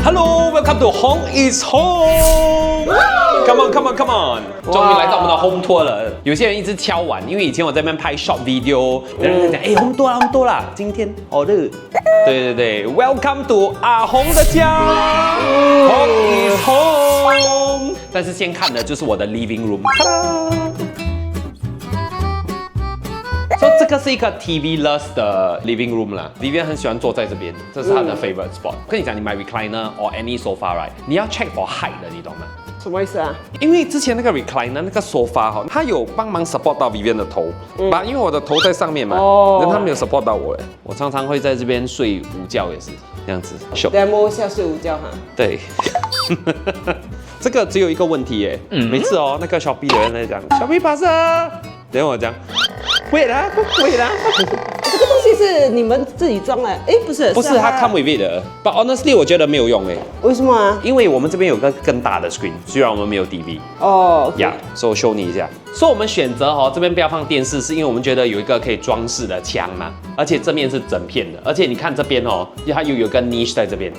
Hello, welcome to HongisHome. Come on, come on, come on. 终于来到我们的 home tour 了。有些人一直敲碗，因为以前我在那边拍 short video， 有人讲，哎，home tour 啦，home tour 啦，今天好热。对 ，Welcome to 阿红的家 ，HongisHome。但是先看的就是我的 living room。所以这个是一个 TV-less 的 living room 啦。Vivian 很喜欢坐在这边，这是他的 favorite spot。跟你讲，你买 recliner or any sofa right， 你要 check for height 的，你懂吗？什么意思啊？因为之前那个 recliner 那个 sofa 哈，它有帮忙 support 到 Vivian 的头，因为我的头在上面嘛，但它没有 support 到我。我常常会在这边睡午觉，也是这样子。demo 下睡午觉哈。对。这个只有一个问题耶，每次哦，那个 Shopee 的人在讲 Shopee 巴士，等下我讲。会啦。这个东西是你们自己装的？哎，不是，它 come with it 的。But honestly， 我觉得没有用哎。为什么啊？因为我们这边有个更大的 screen， 虽然我们没有 TV。哦。呀，所以我 show 你一下。所以我们选择哦，这边不要放电视，是因为我们觉得有一个可以装饰的墙嘛，而且这面是整片的，而且你看这边哦，它又有个 niche 在这边。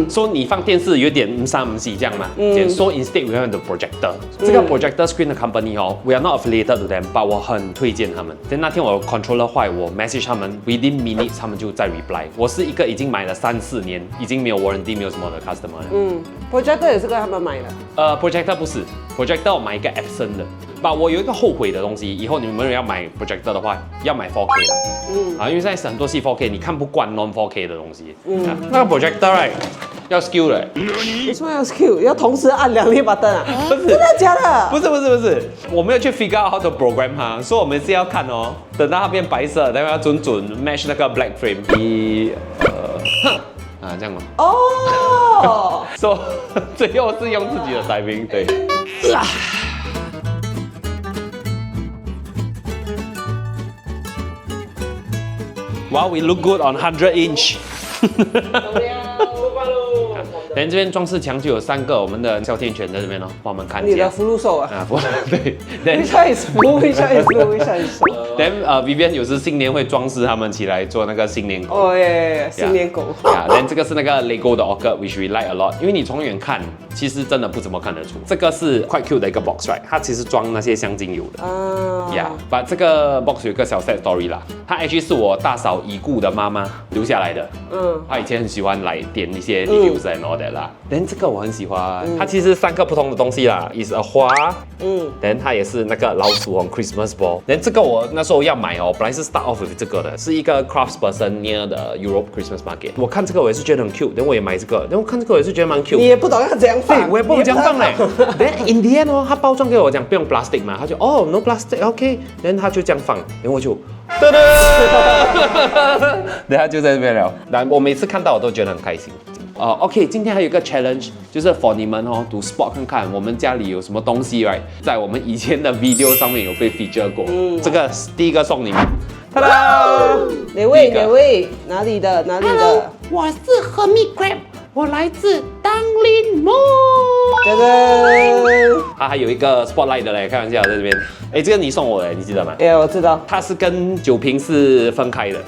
所以你放电视有点唔三唔四这样嘛。So instead we have the projector。这个 projector screen 的 company 哦 ，we are not affiliated to them，but 我很推荐他们。但那天我 controller 坏，我 message 他们 ，within minutes 他们就在 reply。我是一个已经买了3-4年，已经没有 warranty 没有什么的 customer 了。projector 也是跟他们买的。projector 不是 ，projector 我买一个 Epson 的。我有一个后悔的东西，以后你们要买 projector 的话，要买 4K 的。因为现在很多戏 4K 你看不惯 non 4K 的东西。那个 projector right 要 skill 的。为什么要 skill？ 要同时按2列把灯啊？不是，真的假的？不是，我没有去 figure out how to program 它，所以我们是要看哦，等到它变白色，然后要准 match 那个 black frame。这样吗？哦。所以最后是用自己的 timing， 对。Wow, we look good on 100 inch. 然后这边装饰墙就有3个我们的哮天犬在这边哦，帮我们看一下。你的福禄寿啊？对。Which one is blue? Which one is blue? Which one is blue? Then Vivian 有时新年会装饰他们起来做那个新年狗。哦耶，新年狗。Then 这个是那个 Lego 的 orchid, which we like a lot， 因为你从远看其实真的不怎么看得出。这个是 quite cute 的一个 box right， 它其实装那些香精油的。把这个 box 有一个小 sad story 啦，它 actually 是我大嫂已故的妈妈留下来的。她以前很喜欢来点一些 reviews and all that 啦。Then 这个我很喜欢，它其实3个不同的东西啦 ，is a 花，Then 它也是那个老鼠哦 Christmas ball。Then 这个我那时候要买哦，本来是 start off with 这个的，是一个 craftsperson near 的 Europe Christmas market。我看这个我也是觉得很 cute，Then 我也买这个，Then 我看这个我也是觉得蛮 cute。你也不懂要怎样放，我也不懂怎样放嘞。Then in the end 哦，他包装给我讲不用 plastic 嘛，他就no plastic，OK，Then 他就这样放，Then 我就。等下就在这边了。我每次看到我都觉得很开心。OK， 今天还有一个 challenge， 就是 for 你们哦，读 spot 看看我们家里有什么东西 ，right？ 在我们以前的 video 上面有被 feature 过。这个第一个送你们。哒哒！哪位？哪里的？Hello， 我是 HongisBored， 我来自当林梦。它还有一个 spotlight 的嘞，开玩笑在这边。这个你送我的，你记得吗？我知道。它是跟酒瓶是分开的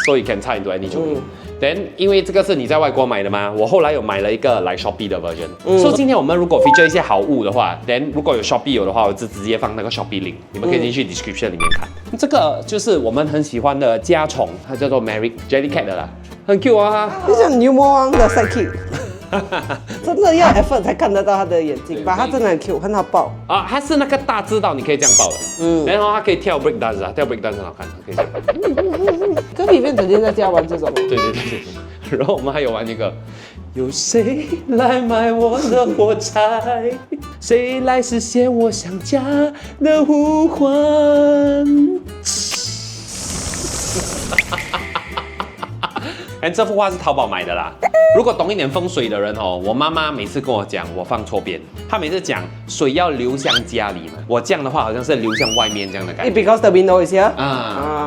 ，so you can 插 into any 酒瓶。Then 因为这个是你在外国买的嘛，我后来有买了一个来 Shopee 的 version。所以今天我们如果 feature 一些好物的话 ，Then 如果有 Shopee 有的话，我就直接放那个 Shopee link， 你们可以进去 description 里面看。这个就是我们很喜欢的家宠，它叫做 Mary Jellycat 的啦，很 cute 啊。就像牛魔王的 sidekick。真的要 effort 才看得到他的眼睛，把它真的很 cute， 很好抱它是那个大知道你可以这样抱的，然后它可以跳 break dance 跳 break dance 很好看，可以这样。跟里面整天在家玩这种。对。然后我们还有玩一个，有谁来买我的火柴？谁来实现我想家的呼唤？这幅画是淘宝买的啦。如果懂一点风水的人哦，我妈妈每次跟我讲我放错边，她每次讲水要流向家里嘛，我这样的话好像是流向外面这样的感觉。Because the window is here。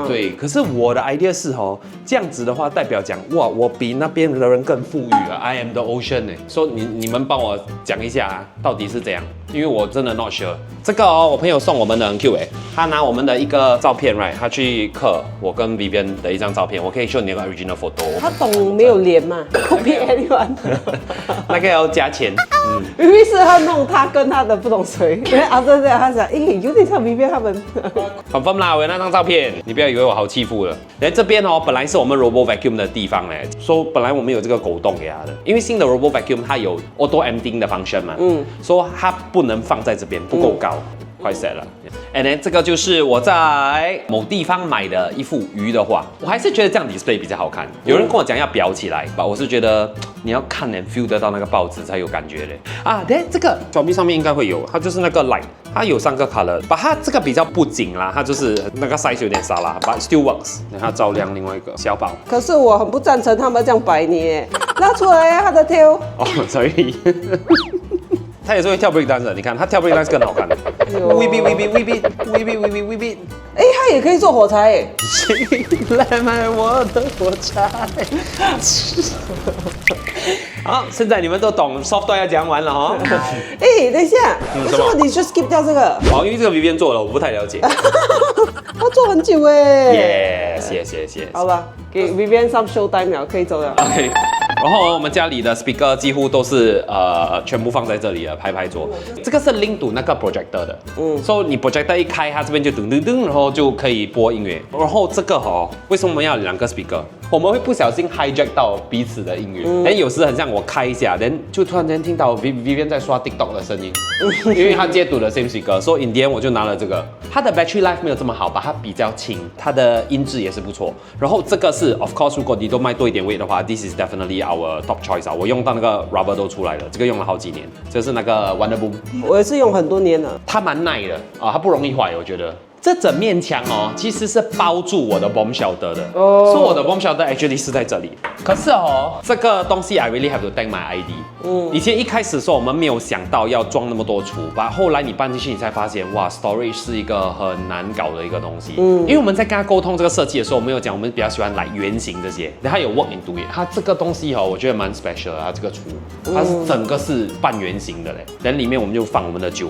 对。可是我的 idea 是哦，这样子的话代表讲哇，我比那边的人更富裕啊 ，I am the ocean 哎。说你们帮我讲一下到底是怎样，因为我真的 not sure。这个哦，我朋友送我们的很 cute 哎，他拿我们的一个照片 right， 他去刻我跟 Vivian 的一张照片，我可以 show 你那个 original photo。他懂没有脸嘛？Copy anyone。个要加钱。明明是他弄他跟他的不懂谁，然后对，他想，有点像明明他们。confirm 啦，我有那张照片，你不要以为我好欺负了。来这边哦，本来是我们 Robo Vacuum 的地方哎，说本来我们有这个狗洞给它的，因为新的 Robo Vacuum 它有 Auto Emptying 的 function 嘛，说它不能放在这边，不够高。快 set 了 ，and then 这个就是我在某地方买的一幅鱼的画，我还是觉得这样 display 比较好看。有人跟我讲要裱起来吧，我是觉得你要看and feel 得到那个报纸才有感觉嘞。这个小臂上面应该会有，它就是那个 light， 它有3个 color， 把它这个比较不紧啦，它就是那个 size 有点沙啦 ，but still works。等它照亮另外一个小宝。可是我很不赞成他们这样摆你，拉出来呀，他的 tail。哦，sorry。他也是会跳 break dance 的，你看他跳 break dance 更好看。微比，他也可以做火柴哎。谁来买我的火柴？好，现在你们都懂 soft toy 要讲完了哈。等一下，为什么你就 skip 掉这个？因为这个 Vivian 做了，我不太了解。他做很久哎。Yes。好吧，给 Vivian some show time 了，可以走了。OK。然后我们家里的 speaker 几乎都是全部放在这里了，拍桌。这个是 link to 那个 projector 的，所以你 projector 一开，它这边就噔噔噔，然后就可以播音乐。然后这个为什么我们要2个 speaker？ 我们会不小心 hijack 到彼此的音乐，有时很像我开一下，就突然间听到 Vivian 在刷 TikTok 的声音，因为他接读了 same speaker， 所以 in the end 我就拿了这个。它的 battery life 没有这么好吧，它比较轻，它的音质也是不错。然后这个是 of course 如果你都卖多一点weight的话 ，this is definitely our top choice 啊。我用到那个 rubber 都出来了，这个用了好几年，这是那个 Wonder Boom， 我也是用很多年了，它蛮耐的它不容易坏，我觉得。这整面墙其实是包住我的 bomb shelter 的，所以我的 bomb shelter actually 是在这里。可是这个东西 I really have to thank my ID。以前一开始的时候我们没有想到要装那么多橱，把后来你搬进去你才发现，哇 ，storage 是一个很难搞的一个东西。因为我们在跟他沟通这个设计的时候，我们有讲我们比较喜欢来圆形这些，然后它有 work into it。它这个东西我觉得蛮 special 的，它这个橱，它是整个是半圆形的嘞，然后里面我们就放我们的酒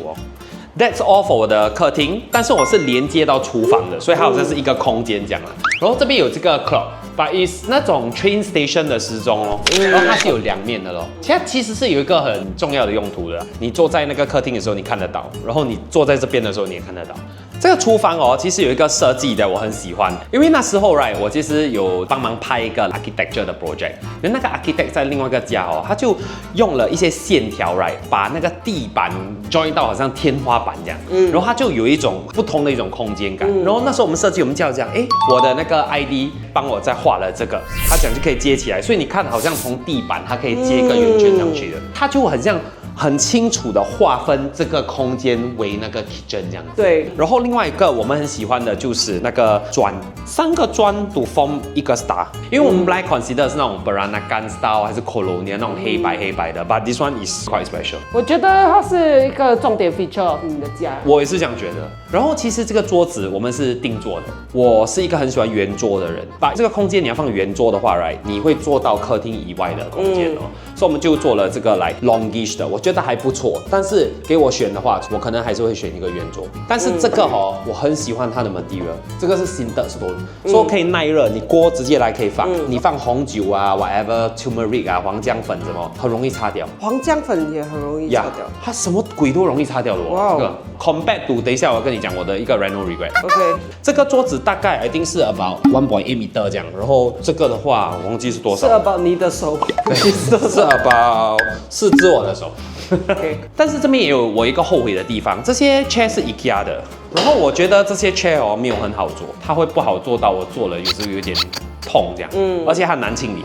That's all for 我的客厅，但是我是连接到厨房的，所以它好像是一个空间这样啦。然后这边有这个 clock，but is 那种 train station 的时钟然后它是有2面的咯。它其实是有一个很重要的用途的，你坐在那个客厅的时候你看得到，然后你坐在这边的时候你也看得到。这个厨房其实有一个设计的我很喜欢，因为那时候我其实有帮忙拍一个 architecture 的 project， 那个 architect 在另外一个家他就用了一些线条把那个地板 join 到好像天花板这样，然后它就有一种不同的一种空间感。然后那时候我们设计，我们叫这样，我的那个 ID 帮我再画了这个，它这样就可以接起来，所以你看好像从地板它可以接一个圆圈上去的，它就很像很清楚的划分这个空间为那个 kitchen 这样子。对。然后另外一个我们很喜欢的就是那个砖，3个砖 to form 一个 star， 因为我们本来 consider 是那种 Peranakan style 还是 Colonial 那种黑白的 ，but this one is quite special。我觉得它是一个重点 feature 你的家。我也是这样觉得。然后其实这个桌子我们是定做的，我是一个很喜欢圆桌的人，把这个空间你要放圆桌的话你会做到客厅以外的空间所以我们就做了这个来 longish 的，我觉得还不错。但是给我选的话，我可能还是会选一个圆桌。但是这个我很喜欢它的 material， 这个是 sintered stone， 所以可以耐热，你锅直接来可以放，你放红酒whatever turmeric 黄姜粉什么，很容易擦掉。黄姜粉也很容易擦掉，它什么鬼都容易擦掉的这个 compared to 等一下我跟你讲我的一个 reno regret。OK， 这个桌子大概 I think 是 about 1.8 meter 这样，然后这个的话我忘记是多少，是 about 你的手，是 about 4只我的手。Okay. 但是这边也有我一个后悔的地方，这些 chair 是 IKEA 的，然后我觉得这些 chair 没有很好做，它会不好做到我做了有时候有点痛这样，而且它难清理。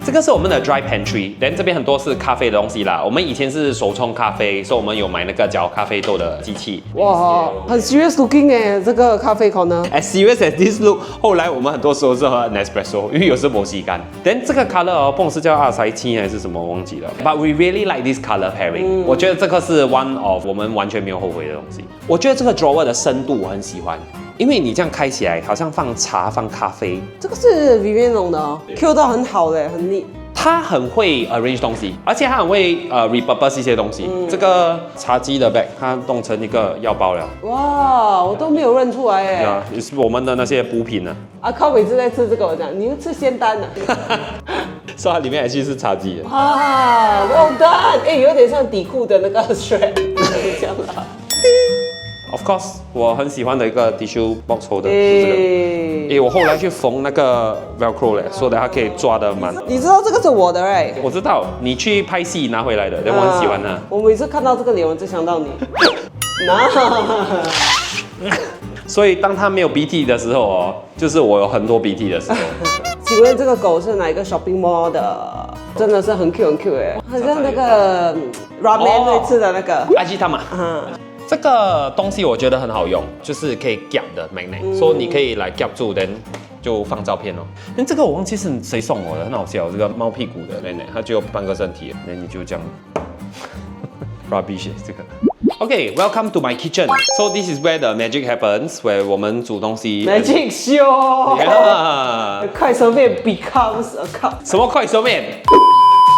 这个是我们的 dry pantry， then 这边很多是咖啡的东西啦。我们以前是手冲咖啡，所以我们有买那个搅咖啡豆的机器。哇，很 serious looking 哎，这个咖啡corner。As serious as this look， 后来我们很多时候是喝 Nespresso， 因为有时没吸干。then 这个 color 不懂是叫阿塞七还是什么忘记了。But we really like this color pairing，我觉得这个是 one of 我们完全没有后悔的东西。我觉得这个 drawer 的深度我很喜欢。因为你这样开起来，好像放茶、放咖啡。这个是 Vivian 弄的，Q 到很好嘞，很neat。他很会 arrange 东西，而且他很会repurpose 一些东西。这个茶几的 bag， 它弄成一个药包了。哇，我都没有认出来哎。也是我们的那些补品呢。靠每次在吃这个，我讲你又吃仙丹呢。所以它里面actually是茶几。啊，well done，哎，有点像底裤的那个 strap， 这样啦。Of course， 我很喜欢的一个 tissue box holder 是这个。我后来去缝那个 Velcro 嘞，说的它可以抓得蛮。你知道这个是我的right？我知道，你去拍戏拿回来的，但我很喜欢它。我每次看到这个脸，我就想到你。那。所以当它没有鼻涕的时候哦，就是我有很多鼻涕的时候。请问这个狗是哪一个 shopping mall 的？真的是很 Q 很 Q 哎，很像那个 ramen 会吃的那个。阿基他嘛。这个东西我觉得很好用，就是可以夹的 magnet， 所以你可以来夹住，then 就放照片哦。那这个我忘记是谁送我的，很好笑，这个猫屁股的 magnet， 它就有半个身体，那你就这样 rubbish 这个。Okay, welcome to my kitchen. So this is where the magic happens, where 我们煮东西。Magic show。快手面 becomes a cup。什么快手面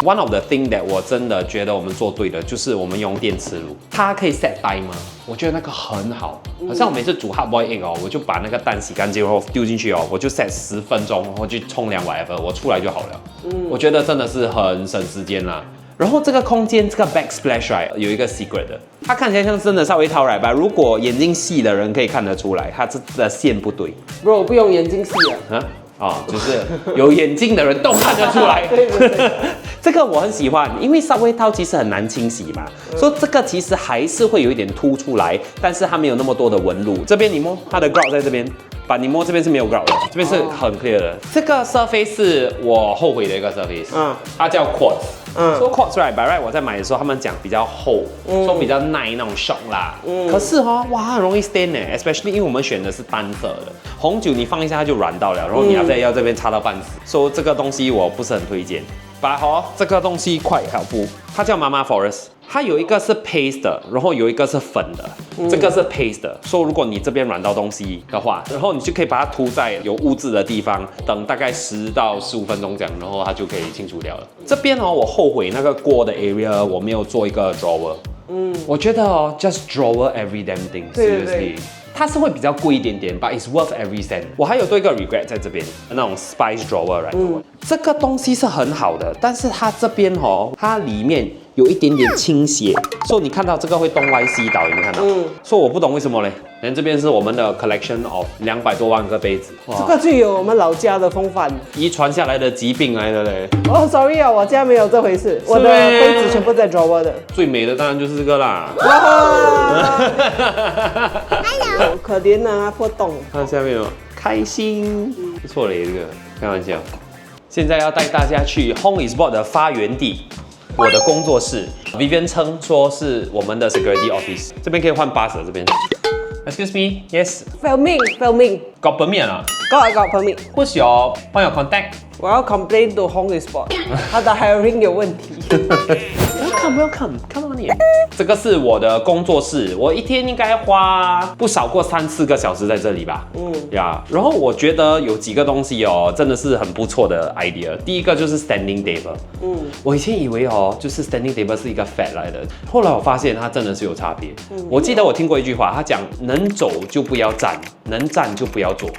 ？One of the thing that 我真的觉得我们做对的，就是我们用电磁炉，它可以 set timer， 我觉得那个很好。好像我每次煮 hard boiled egg 哦，我就把那个蛋洗干净后丢进去哦，我就 set 10分钟，然后去冲凉 whatever， 我出来就好了。我觉得真的是很省时间啦。然后这个空间这个 backsplash right 有一个 secret 的，它看起来像真的稍微掏 right 吧，如果眼睛细的人可以看得出来，它这的线不对。Bro， 我不用眼睛细啊。就是有眼镜的人都看得出来。对这个我很喜欢，因为稍微掏其实很难清洗嘛，所以这个其实还是会有一点凸出来，但是它没有那么多的纹路。这边你摸它的 grout 在这边，把你摸这边是没有 grout 的，这边是很 clear 的。这个 surface 是我后悔的一个 surface，它叫 quartz。说 quartz right by right， 我在买的时候他们讲比较厚，说比较耐那种 shock 啦。可是哇，很容易 stain 哎 ，especially 因为我们选的是单色的红酒，你放一下它就软到了，然后你要这边擦到半死，所以这个东西我不是很推荐。这个东西quite helpful，它叫妈妈 forest。它有一个是 paste 的，然后有一个是粉的，这个是 paste 的。所以如果你这边软到东西的话，然后你就可以把它涂在有污渍的地方，等大概10到15分钟这样，然后它就可以清除掉了。这边我后悔那个锅的 area 我没有做一个 drawer。我觉得just drawer every damn thing，seriously。它是会比较贵一点点 ，but it's worth every cent。我还有多一个 regret 在这边，那种 spice drawer， right？这个东西是很好的，但是它这边它里面有一点点倾斜，所以你看到这个会东歪西倒，有没有看到？所以我不懂为什么嘞。然后这边是我们的 collection of 200多万个杯子，这个具有我们老家的风范，遗传下来的疾病来的嘞。sorry 啊，我家没有这回事，我的杯子全部在 drawer 的。最美的当然就是这个啦。好可怜啊，破洞。看下面开心，不错嘞，这个开玩笑。现在要带大家去 HongisBored 的发源地，我的工作室。Vivian 称说是我们的 security office， 这边可以换巴士，这边。Excuse me, yes. Filming. Got permit 啊？ Got permit. Who's your point of contact? 我要 complain to HongisBored， 他的 hiring 有问题。Welcome, come on in。这个是我的工作室，我一天应该花不少过3-4个小时在这里吧。然后我觉得有几个东西真的是很不错的 idea。第一个就是 standing table。我以前以为就是 standing table 是一个 fad 来的，后来我发现它真的是有差别。我记得我听过一句话，他讲能走就不要站，能站就不要坐。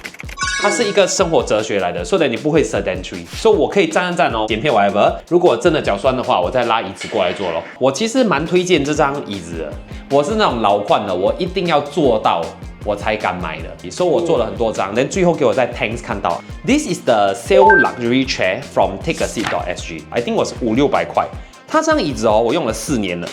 它是一个生活哲学来的，所以你不会 sedentary， 所以我可以站剪片 whatever。如果真的脚酸的话，我再拉椅子过来坐咯。我其实蛮推荐这张椅子的，我是那种老惯的，我一定要做到我才敢买的，所以我做了很多张，但最后给我在 Tanks 看到 ，This is the sale luxury chair from takeaseat.sg，I think was500-600块。它这张椅子我用了4年了。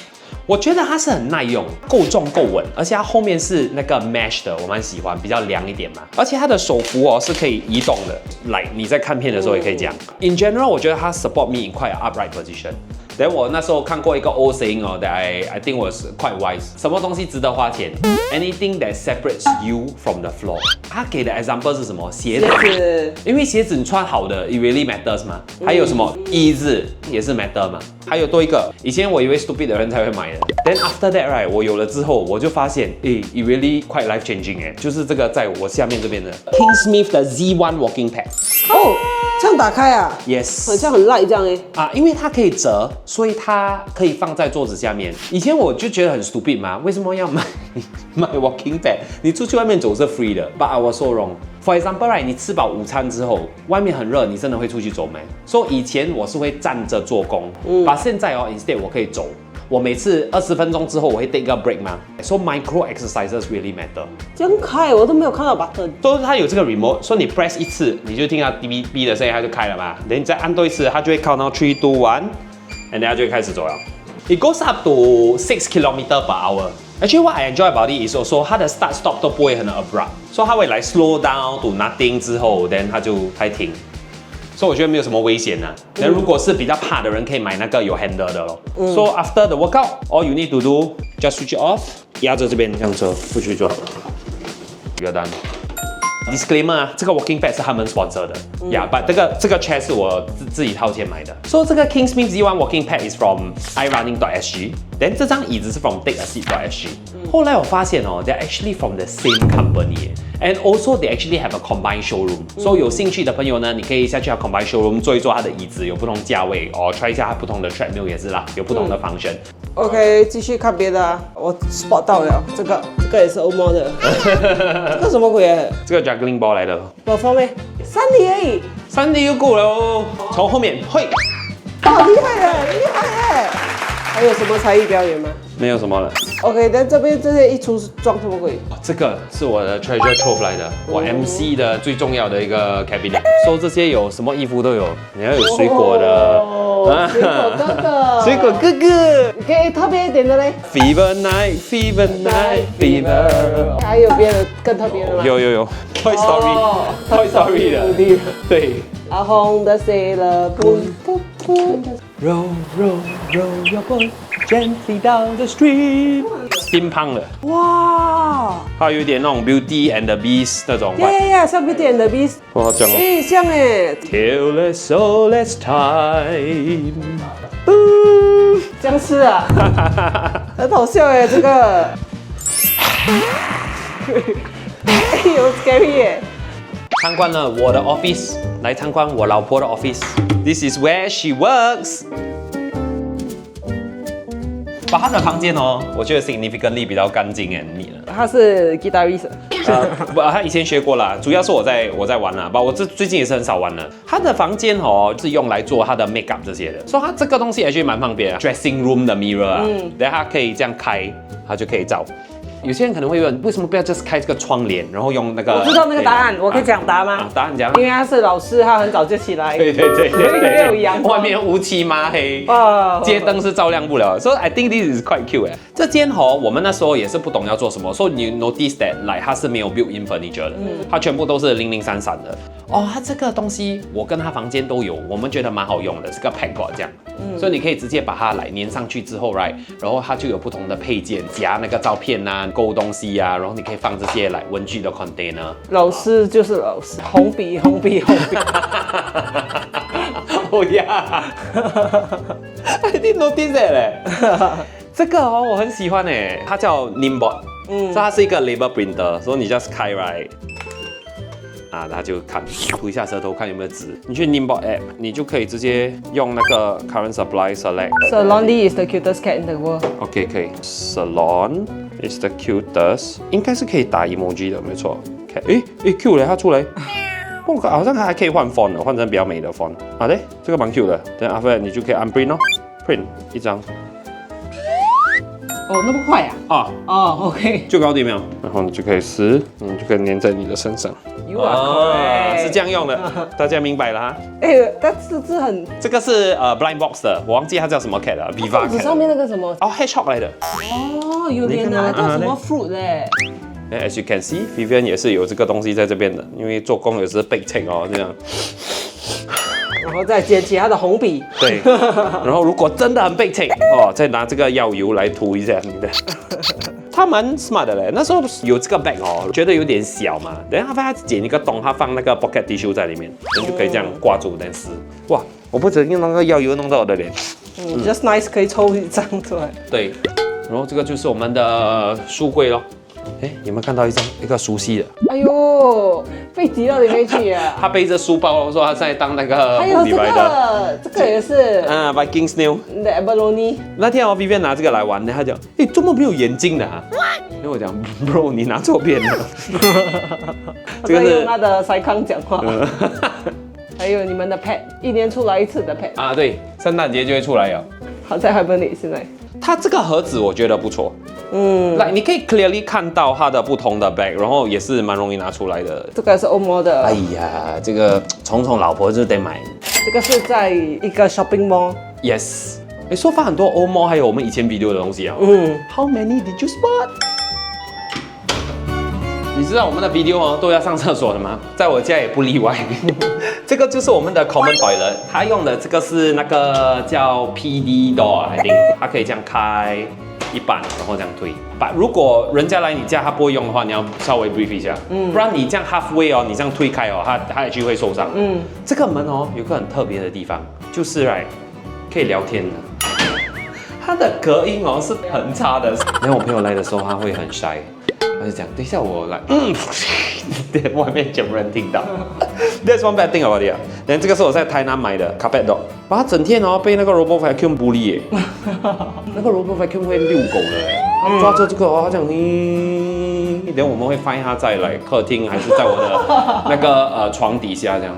我觉得它是很耐用，够重够稳，而且它后面是那个 mesh 的，我蛮喜欢，比较凉一点嘛。而且它的手扶是可以移动的，来你在看片的时候也可以这样。In general， 我觉得它 support me in quite an upright position。then 我那时候看过一个 old saying that I think was quite wise。什么东西值得花钱 ？Anything that separates you from the floor。他给的 example 是什么？鞋子，因为鞋子你穿好的 ，it really matters 嘛。还有什么椅子也是 matter 嘛。还有多一个，以前我以为 stupid 的人才会买的。Then after that right， 我有了之后，我就发现，it really quite life changing 就是这个在我下面这边的 Kingsmith 的 Z1 walking pad。这样打开啊 ？Yes， 好像很赖这样因为它可以折，所以它可以放在桌子下面。以前我就觉得很 stupid 嘛，为什么要买 walking pad？ 你出去外面走是 free 的 ，but I was so wrong。For example, right， 你吃饱午餐之后，外面很热，你真的会出去走没？所以以前我是会站着做工，但现在哦 ，instead 我可以走。我每次20分钟之后，我会 take a break 嘛。So micro exercises really matter。这样开我都没有看到 button。所以它有这个 remote， 所以你 press 一次，你就听到哔哔哔的声音，它就开了嘛。等你再按多一次，它就会 count到3、2、1，and 它就会开始走了。It goes up to 6 km/h. Actually, what I enjoy about it is also 它的 start stop 都不会很 abrupt， 所以它会来 slow down to nothing 之后 ，then 它就开停。所以我觉得没有什么危险啊。那如果是比较怕的人，可以買那個有 handle 的咯。So after the workout, all you need to do just switch it off， 壓着這邊這樣子不去做。You're done。Disclaimer 啊，这个 walking pad 是他们 sponsor 的，but 这个 chair 是我自己掏钱买的。So 这个 Kingsmith Z1 walking pad is from iRunning.sg，then 这张椅子是 from takeasseat.sg。后来我发现哦 ，they're actually from the same company，and also they actually have a combined showroom。所以有兴趣的朋友呢，你可以下去它 combined showroom 坐一坐它的椅子，有不同价位哦，try 一下它不同的 treadmill 也是啦，有不同的 function。OK， 继续看别的啊，我 spot 到了，这个也是欧猫的，这个什么鬼啊？这个 juggling ball 来的，perform 3题而已，3题就够了哦。从后面会，好厉害耶，厉害耶！还有什么才艺表演吗？没有什么了。OK， 但这边这些一出是装什么鬼？这个是我的 treasure trove 来的，我 MC 的最重要的一个 cabinet。收这些有什么衣服都有，你要有水果的，水果哥哥，水果哥哥，可以特别一点的嘞。Fever night, fever night, fever。还有别的更特别的吗？有 Toy Story，Toy Story 的，对。阿红的 Sailor Moon。Row, row, row your boat gently down the stream。Steampunk 的，哇，它有点那种 Beauty and the Beast 那种。呀，像 Beauty and the Beast。哇，这样。哎，像哎。Till there's so less time。这样吃啊？很好笑哎，这个。哎呦 ，scary 耶！参观了我的 office， 来参观我老婆的 office。This is where she works。把她的房间哦，我觉得 significantly 比较干净 and neat 了。他是 guitarist。不，他以前学过啦，主要是我在玩啦，我最近也是很少玩了。他的房间哦是用来做他的 makeup 这些的，所以他这个东西也是蛮方便的 ，dressing room 的 mirror 啊，等下它可以这样开，它就可以照。有些人可能会问，为什么不要 just 开这个窗帘，然后用那个？我知道那个答案，我可以讲答吗？答案讲。因为他是老师，他很早就起来。对，没有阳光，外面乌漆麻黑，哇，街灯是照亮不了。So I think this is quite cute 哎。这间我们那时候也是不懂要做什么，所以你 notice that like 它是没有 built-in furniture 的，它全部都是零零散散的。哦，它这个东西我跟他房间都有，我们觉得蛮好用的，是个 peg board 这样，所以你可以直接把它来粘上去之后 ，right， 然后它就有不同的配件，夹那个照片啊，勾东西啊，然后你可以放这些来文具的 container。老师就是老师，红笔。Oh yeah， I didn't notice that 嘞。这个我很喜欢诶，它叫 𝘮𝘮𝘯𝘵𝘪𝘰𝘯𝘕，所以它是一个 label printer，所以你 just 開 right。它就看涂一下舌头看有没有纸。你去 𝘮𝘮𝘯𝘵 app， 你就可以直接用那个 current supply select。Salon is the cutest cat in the world。OK， 可以。Salon is the cutest， 应该是可以打 emoji 的，没错。Q 嘞，它出来。好像还可以换 font 的，换成比较美的 font。对，这个蛮 Q 的。等 after 你就可以按 print 哦 ，print 一张。哦，那么快啊？OK， 就搞定没有？然后你就可以撕，你就可以粘在你的身上。You are correct，是这样用的，大家明白了哈？但是很，这个是blind box 的，我忘记它叫什么 cat 了 ，Viva cat。上面那个什么，hedgehog 来的。哦，有点啊，叫什么 fruit 嘞？As you can see, Vivian 也是有这个东西在这边的，因为做工有时背称哦，这样。然后再捡起它的红笔。对，然后如果真的很背称再拿这个药油来涂一下你的。他蛮 smart 的嘞，那时候有这个 bag 觉得有点小嘛，等下他剪一个洞，他放那个 pocket tissue 在里面，就可以这样挂住但撕。哇，我不止用那个药油弄到我的脸。Just nice 可以抽一张出来。对，然后这个就是我们的书柜咯。有没有看到一个熟悉的？哎呦，背挤到里面去啊！他背着书包，说他在当那个还有这个也是Viking snail。The abalone。那天Vivian 拿这个来玩，他讲，怎么没有眼睛的啊？因为我讲 bro 你拿错片了。这个是用他的塞康讲话。还有你们的 pet， 1年出来1次的 pet 啊，对，圣诞节就会出来了。好在 Hibernate 现在。它这个盒子我觉得不错，来你可以 clearly 看到它的不同的 bag， 然后也是蛮容易拿出来的。这个是欧盟的。哎呀，这个虫虫老婆就得买。这个是在一个 shopping mall。Yes。哎，说发很多欧盟还有我们以前 video 的东西啊。How many did you spot？ 你知道我们的 video 哦都要上厕所的吗？在我家也不例外。这个就是我们的 common toilet， 它用的这个是那个叫 PD door，I think， 它可以这样开一半，然后这样推。如果人家来你家他不会用的话，你要稍微 brief 一下，不然你这样 halfway 哦，你这样推开哦，它也就会受伤。这个门哦有个很特别的地方，就是可以聊天的。它的隔音哦是很差的，然后我朋友来的时候他会很 shy。他就讲，等一下我来，外面全部人听到。That's one bad thing about it。然后这个是我在台南买的 carpet dog， 把它整天哦被那个 robot vacuum bully 耶。那个 robot vacuum 会遛狗的哎，他抓着这个哦，他讲等我们会发现它在客厅还是在我的那个床底下这样。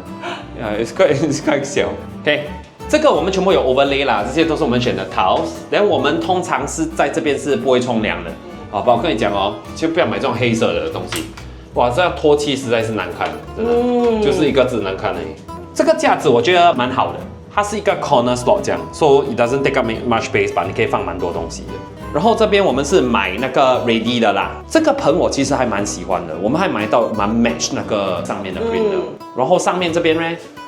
It's quite 小。OK。这个我们全部有 overlay 啦，这些都是我们选的 tiles。然后我们通常是在这边是不会冲凉的。好吧，我跟你讲哦，就不要买这种黑色的东西。哇，这样脱漆实在是难看，真的，就是一个字难看而已。这个架子我觉得蛮好的，它是一个 corner slot 这样 ，so it doesn't take up much space， 吧，你可以放蛮多东西的。然后这边我们是买那个 ready 的啦，这个盆我其实还蛮喜欢的，我们还买到蛮 match 那个上面的 print 的。然后上面这边呢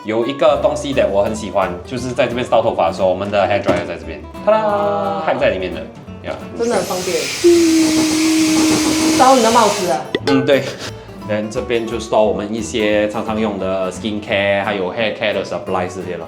有一个东西的我很喜欢，就是在这边烧头发的时候，我们的 hair dryer 在这边，它啦，还在里面的。真的很方便，烧你的帽子啊。对。然后这边就 store 我们一些常常用的 skin care， 还有 hair care 的 supply 这些了。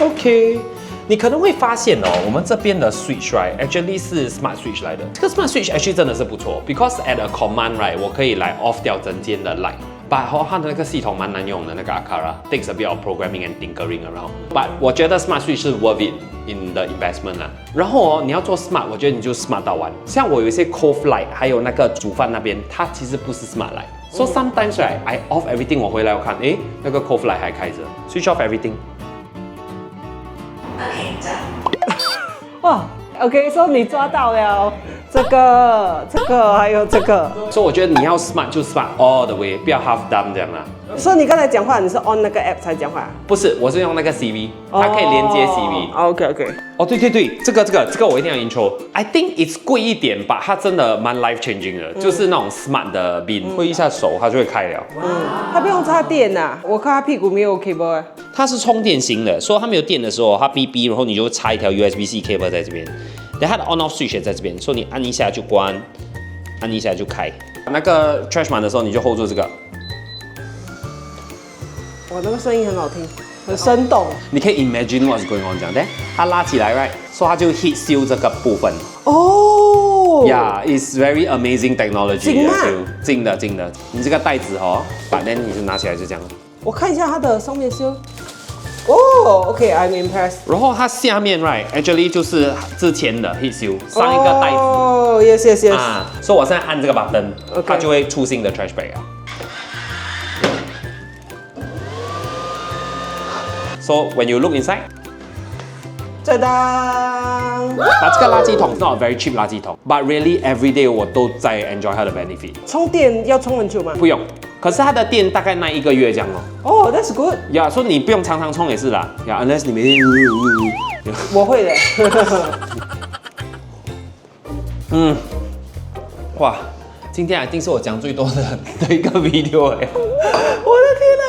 OK， 你可能会发现哦，我们这边的 switch actually 是 smart switch 来的。这个 smart switch actually 真的是不错 ，because at a command 我可以来 off 掉整间的 light。But 它的那个系统蛮难用的，那个 Akara takes a bit of programming and tinkering around. But 我觉得 Smart Switch 是 worth it in the investment 啦。然后你要做 Smart， 我觉得你就 Smart 到完。像我有一些 Cove Light， 还有那个煮饭那边，它其实不是 Smart Light。So sometimes I off everything， 我回来我看，那个 Cove Light 还开着 ，switch off everything。哇 ，OK， 说你抓到了。这个还有这个，所以我觉得你要 smart 就 smart all the way， 不要 half done 这样啦。所以你刚才讲话，你是 on 那个 app 才讲话？不是，我是用那个 CV， 它可以连接 CV。OK。哦，对，这个我一定要 intro。I think it's 贵一点吧，它真的蛮 life changing 的，就是那种 smart 的 bin， 挥一下手它就会开了。它不用插电呐，我看它屁股没有 cable。它是充电型的，所以它没有电的时候，它哔哔，然后你就插一条 USB-C cable 在这边。等它的 on-off switch 也在这边，所以你按一下就关，按一下就开。那个 trash 满的时候，你就 hold 住这个。哇，那个声音很好听，很生动。你可以 imagine what's going on 这样，它拉起来 right， 所以它就 heat seal 这个部分。哦 ，Yeah， it's very amazing technology。金的。你这个袋子哦，把 then 你就拿起来就这样。我看一下它的上面是。哦 ，OK，I'm impressed。然后它下面 right，actually 就是之前的 heat seal 上一个袋子。哦 ，yes。啊，所以我现在按这个 button， 它就会出新的 trash bag 啊。So when you look inside， 再当。把这个垃圾桶是 not a very cheap 垃圾桶 ，but really every day 我都在 enjoy 它的 benefit。充电要充很久吗？不用。可是它的电大概那1个月这样哦。哦 ，That's good。呀，所以你不用常常充也是啦。呀 ，unless 你每天。我会的。哇，今天一定是我讲最多的一个 video 哎。我的天哪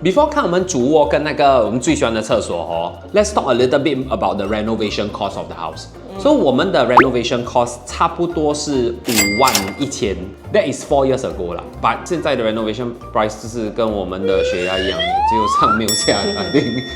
！Before 看我们主卧跟那个我们最喜欢的厕所哦 ，Let's talk a little bit about the renovation cost of the house。所以我们的 renovation cost 差不多是51000 ，That is 4 years ago 啦。But 现在的 renovation price 就是跟我们的血压一样，只有上没有下来，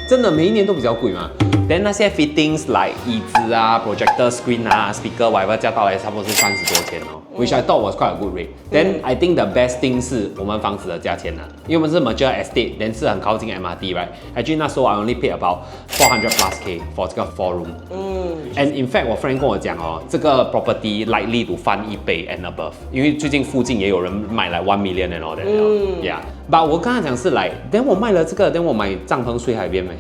真的每一年都比较贵嘛。Then 那些 fittings like 椅子啊、projector screen 啊、speaker whatever 加到来差不多是30多千哦，which I thought was quite a good rate. Then I think the best thing 是我们房子的价钱啦，因为我们是 mature estate， then 是很靠近 MRT，right？Actually 那时候 I only pay about 400 plus K for 这个4 room。And in fact 我 friend 跟我讲哦，这个 property likely to 翻1倍 and above， 因为最近附近也有人买来1 million and all that。Yeah，but 我跟他讲是来，等我卖了这个，等我买帐篷睡海边没。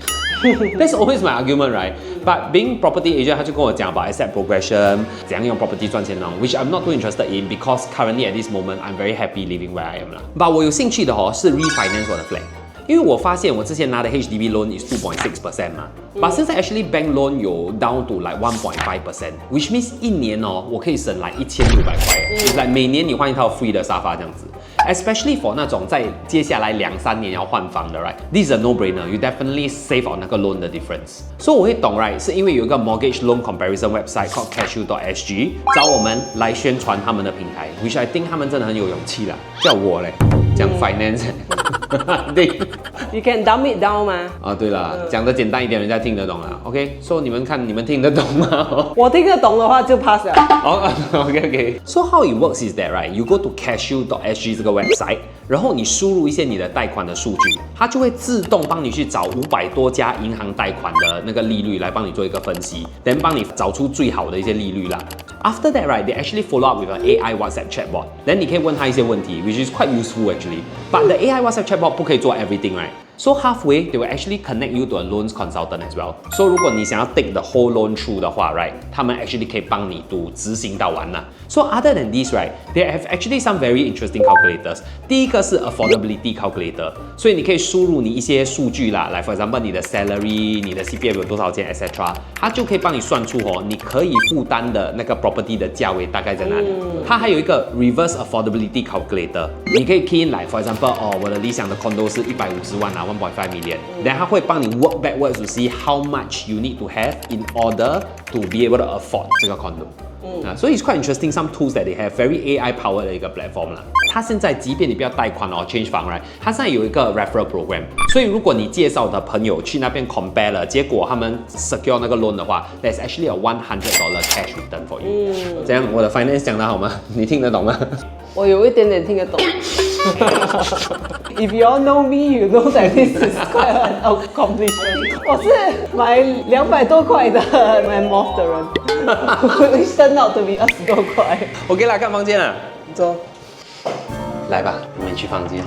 That's always my argument, right? But being property agent， 他就跟我讲 about asset progression， 怎样用 property 赚钱呢 ，which I'm not too interested in because currently at this moment I'm very happy living where I am 啦。But 我有兴趣的是 refinance 我的 flat。因为我发现我之前拿的 HDB loan is 2.6% 嘛，但现在 actually bank loan 有 down to like 1.5%，which means 一年我可以省来1600块，就是 like 每年你换一套 free 的沙发这样子。Especially for 那种在接下来2-3年要换房的 ，right？This is a no-brainer. You definitely save on 那个 loan 的 difference. 所以我会懂 ，right？ 是因为有一个 mortgage loan comparison website called cashew.sg 找我们来宣传他们的平台 ，which I think 他们真的很有勇气啦。叫我嘞讲 finance， 对。You can dumb it down 吗？啊，对啦，讲得简单一点，人家听得懂啦。OK，so 你们看，你们听得懂吗？我听得懂的话就 pass 了。哦 ，OK。So how it works is that right? You go to cashew.sg 这个 website， 然后你输入一些你的贷款的数据，它就会自动帮你去找500多家银行贷款的那个利率来帮你做一个分析， then 帮你找出最好的一些利率啦。After that, right, they actually follow up with an AI WhatsApp chatbot. Then 你可以问他一些问题 ，which is quite useful actually. But the AI WhatsApp chatbot 不可以做 everything, right? So halfway, they will actually connect you to a loans consultant as well. So 如果你想要 take the whole loan through 的话 ，right， 他们 actually 可以帮你执行到完啦。So other than this, right, they have actually some very interesting calculators. 第一个是 affordability calculator， 所以你可以输入你一些数据啦，来 for example 你的 salary、你的 CPF 有多少钱 etc， 它就可以帮你算出你可以负担的那个 property 的价位大概在哪里。它还有一个 reverse affordability calculator， 你可以 key in 来 for example 我的理想的 condo 是150万1.5 million， 然后它会帮你 work backwards to see how much you need to have in order to be able to afford 这个 condo。所以 it's quite interesting some tools that they have very AI powered 的一个 platform 啦。它现在即便你不要贷款change 房 right， 它现在有一个 referral program， 所以如果你介绍的朋友去那边 compare 了，结果他们 secure 那个 loan 的话 ，there's actually a $100 cash return for you。这样我的 finance 讲得好吗？你听得懂吗？我有一点点听得懂。If you all know me, you know that this is quite an accomplishment. 我是买200多块的买 moth 的人，升到对比20多块。OK 啦，看房间啦，走，来吧，我们去房间。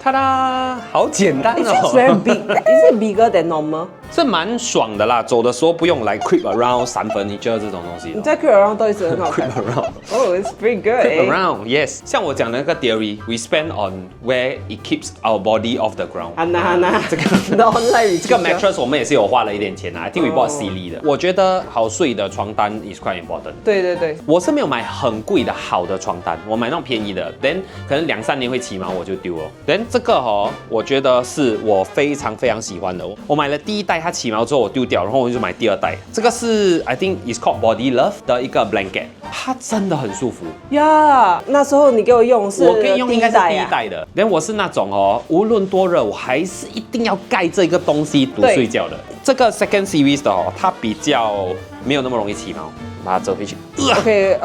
ta da， 好简单哦。It's very big. Is it bigger than normal? 是蛮爽的啦，走的时候不用来 creep around 3 furniture 这种东西。你在 creep around 都一直很好看。creep around。Oh, it's pretty good. Creep around, yes。像我讲的那个 theory，we spend on where it keeps our body off the ground。Hanna，这个 online 这个 mattress 我们也是有花了一点钱啊。I think we bought Sealy 的。我觉得好睡的床单 is quite important。对。我是没有买很贵的好的床单，我买那种便宜的 ，then 可能2-3年会起毛我就丢了。then 这个我觉得是我非常非常喜欢的。我买了第1代，它起毛之后我丢掉，然后我就买第2代。这个是 I think is called Body Love 的一个 blanket， 它真的很舒服呀。那时候你给我用是我可以用应该是第1代的。then 我是那种无论多热，我还是一定要盖这个东西读睡觉的。这个 second series 的它比较没有那么容易起毛。把它折回去。OK，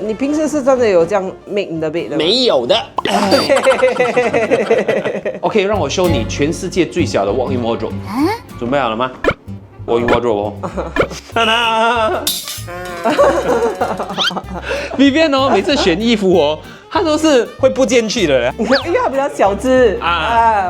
你平时是真的有这样 make 你的 bed 的吗？没有的。OK， 让我 show 你全世界最小的 walk-in wardrobe。准备好了吗？walk-in wardrobe。哒哒。Vivian 每次选衣服他都是会不进去的人，因为它比较小只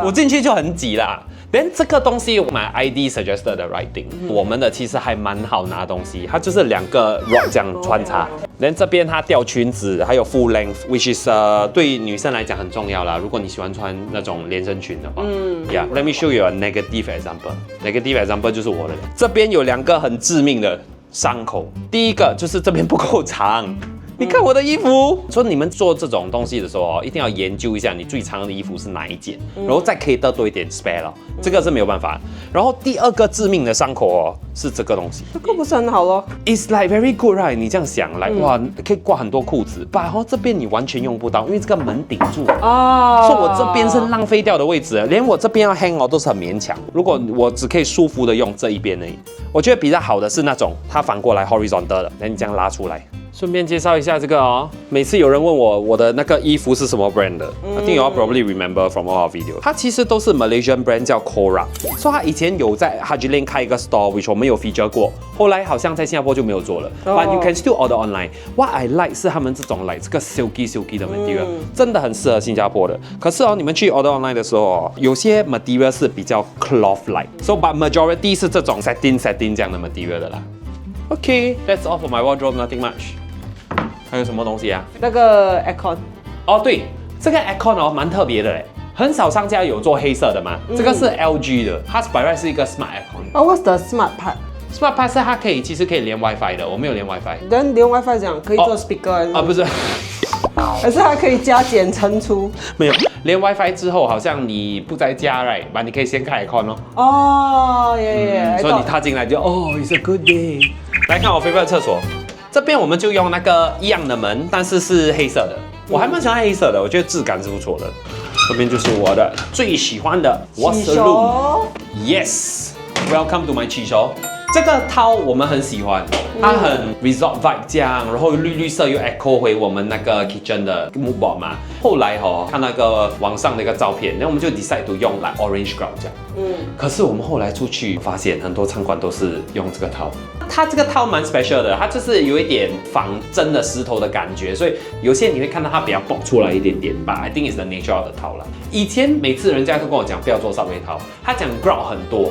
我进去就很挤啦。then 这个东西我买 ID suggested 的 writing，我们的其实还蛮好拿东西，它就是2个 rod 这样穿插。then 这边它吊裙子，还有 full length，which is 对女生来讲很重要啦。如果你喜欢穿那种连身裙的话，Yeah，let me show you a negative example。negative example 就是我的，这边有2个很致命的伤口。第一个就是这边不够长。你看我的衣服，所以你们做这种东西的时候一定要研究一下你最长的衣服是哪一件，然后再可以得多一点 spare 了，这个是没有办法。然后第2个致命的伤口是这个东西，这个不是很好咯 ？It's like very good, right？ 你这样想，来哇，可以挂很多裤子，这边你完全用不到，因为这个门顶住所以我这边是浪费掉的位置，连我这边要 hang 都是很勉强。如果我只可以舒服的用这一边而已，我觉得比较好的是那种它反过来 horizontal 的，那你这样拉出来。顺便介绍一下这个哦。每次有人问我的那个衣服是什么 brand 的，I think you all probably remember from all our video。它其实都是 Malaysian brand 叫 Quirky， 所以它以前有在 HongisLane 开一个 store，which 我们有 feature 过，后来好像在新加坡就没有做了。But you can still order online. What I like 是他们这种 like 这个 silky 的 material，真的很适合新加坡的。可是哦，你们去 order online 的时候哦，有些 material 是比较 cloth like，so but majority 是这种 satin 这样的 material 的啦。Okay, that's all for my wardrobe. Nothing much. 还有什么东西啊？那个 aircon。哦，对，这个 aircon 哦蛮特别的嘞，很少商家有做黑色的嘛。这个是 LG 的，它本来是一个 smart aircon。哦 ，What's the smart part？Smart part 是它其实可以连 WiFi 的，我没有连 WiFi。连 WiFi 这样可以做 speaker 啊，不是。还是它可以加减乘除？没有，连 WiFi 之后，好像你不在家 right， 你可以先开 aircon 哦。哦，耶，所以你踏进来就it's a good day。来看我 favorite 厕所。这边我们就用那个一样的门，但是是黑色的，我还蛮喜欢黑色的，我觉得质感是不错的。这边就是我的最喜欢的 washroom。Yes， welcome to my 洗手。这个套我们很喜欢，它很 resort vibe 这样，然后绿色又 echo 回我们那个 kitchen 的 mood board 嘛。后来看那个网上的一个照片，然后我们就 decide to 用 like orange grout 这样。可是我们后来出去发现，很多餐馆都是用这个套。它这个套蛮 special 的，它就是有一点仿真的石头的感觉，所以有些你会看到它比较爆出来一点点吧。I think it's the nature of the 套啦。以前每次人家都跟我讲不要做烧杯套，他讲 grout 很多。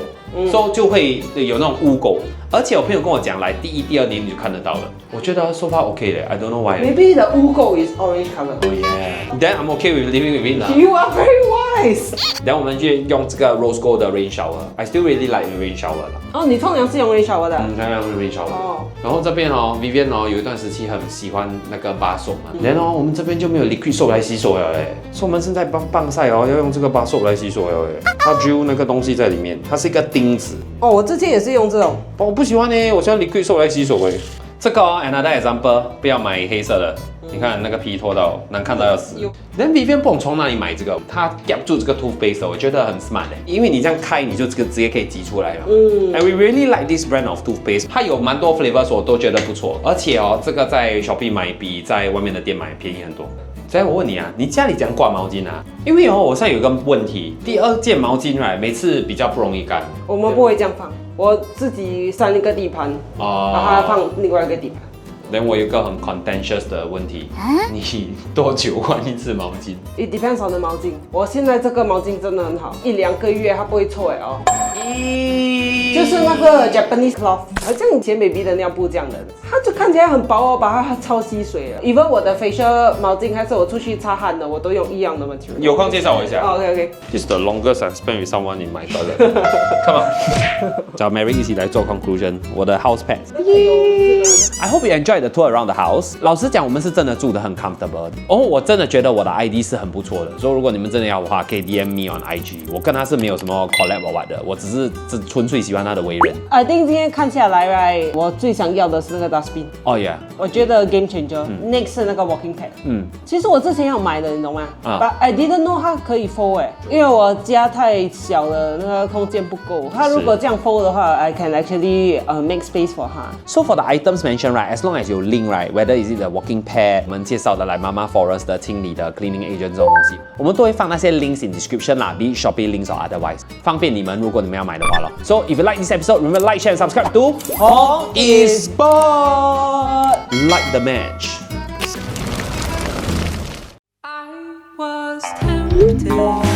所以就会有那种污垢，而且我朋友跟我讲，来第一、第二年你就看得到了。我觉得 so far OK 的 ，I don't know why. Maybe the 污垢 is orange color. Oh yeah. Then I'm okay with living with it 啦。You are very wise. Then 我们就用这个 rose gold 的 rain shower. I still really like the rain shower 啦。哦，你通常是用 rain shower 的？当然用 rain shower。哦。然后这边Vivian 有一段时期很喜欢那个bar soap 嘛。然后我们这边就没有 liquid soap 来洗手了嘞，所以我们现在棒晒要用这个bar soap 来洗手了嘞。它 drill 那个东西在里面，它是一个钉子。哦，我之前也是用这种，我不喜欢呢，我喜欢 liquid soap 来洗手诶。这个another example， 不要买黑色的。你看那个皮拖到难看到要死。Then Vivian 不懂从哪里买这个，它夹住这个 toothpaste， 我觉得很 smart 的，因为你这样开你就直接可以挤出来了。And we really like this brand of toothpaste， 它有蛮多 flavors， 我都觉得不错。而且这个在 Shopee 买比在外面的店买便宜很多。所以我问你啊，你家里怎样挂毛巾啊？因为我现在有一个问题，第二件毛巾每次比较不容易干。我们不会这样放，我自己上一个地盘，把它放另外一个地盘。then 我有一个很 contentious 的问题，你多久换一次毛巾 ？It depends on the 毛巾。我现在这个毛巾真的很好，1-2个月它不会臭哦。就是那个 Japanese cloth， 好像以前 baby 的尿布这样的，它就看起来很薄把它超吸水了。even 我的 facial 毛巾还是我出去擦汗的，我都用一样的 material。有空介绍我一下。OK。It's the longest I've spent with someone in my toilet. Come on， 找 Mary 一起来做 conclusion。我的 house pet。I hope you enjoyed the tour around the house。老实讲，我们是真的住得很 comfortable。我真的觉得我的 ID 是很不错的，所以如果你们真的要的话，可以 DM me on IG。我跟他是没有什么 collab or what 的，我只纯粹喜欢他的为人。I think 今天看下来 ，right， 我最想要的是那个 dustbin。Oh yeah。我觉得 game changer。Next 是那个 walking pad。其实我之前要买的，你懂吗？But I didn't know 它可以 fold 因为我家太小了，那个空间不够。它如果这样 fold 的话 ，I can actually make space for 它。So for the items mentioned right, as long as 有 link right, whether is it the walking pad， 我们介绍的来妈妈 forest 的清理的 cleaning agent 这种东西，我们都会放那些 links in description 啦 ，be it Shopee links or otherwise， 方便你们如果你们要买的话咯。So if you like this episode, remember like, share, and subscribe to HongisBored. Like the match. I was tempted.